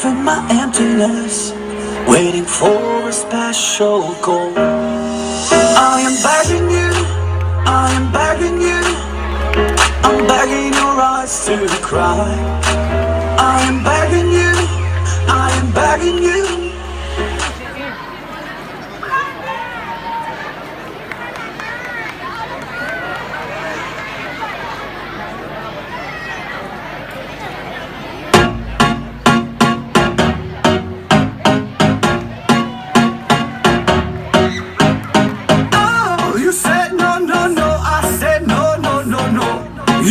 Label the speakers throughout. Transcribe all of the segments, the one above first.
Speaker 1: fill my emptiness, waiting for a special goal. I am begging you, I am begging you, I'm begging your eyes to cry. I am begging you, I am begging you.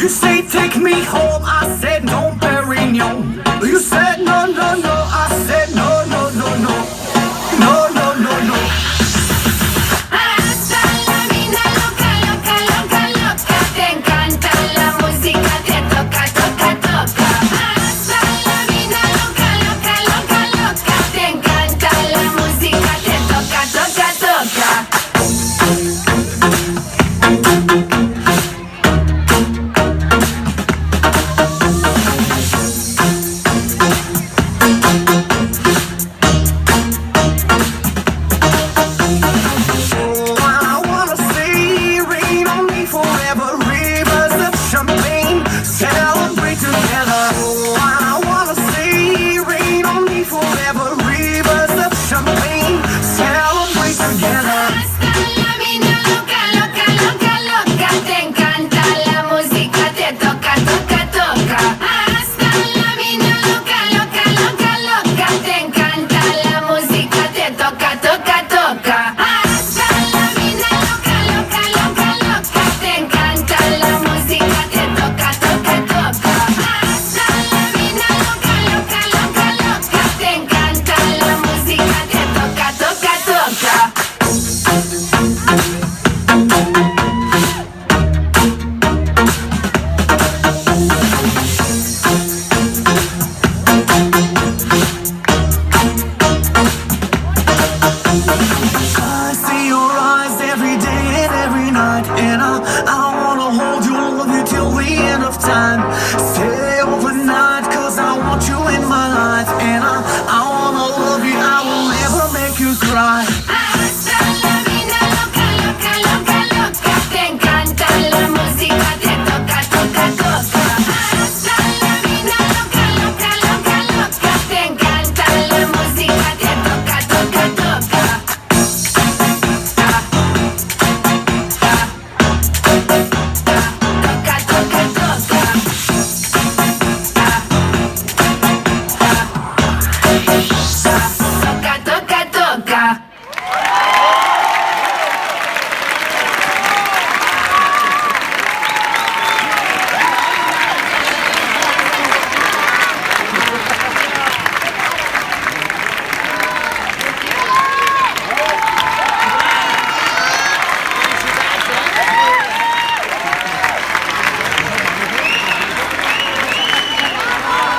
Speaker 1: You say take me home, I said no, Perignon. You said no, no, no, I said no, no, no, no. No, no, no, no.
Speaker 2: Hasta la vida loca, loca, loca, loca. Te encanta la música, te toca, toca, toca. Hasta la vida loca, loca, loca, loca. Te encanta la música, te toca, toca, toca.
Speaker 1: Celebrate together. Oh, I wanna see rain on me forever. Rivers of champagne. Celebrate together.
Speaker 2: Hasta la vida loca, loca, loca, loca. Te encanta la música, te toca, toca, toca. Hasta la vida loca, loca, loca, loca. Te encanta la música, te toca, toca, toca. Hasta la vida loca, loca, loca, loca. Te encanta la música, te toca, toca, toca. Hasta la vida loca, loca, loca, loca. Te encanta la música, te toca, toca, toca.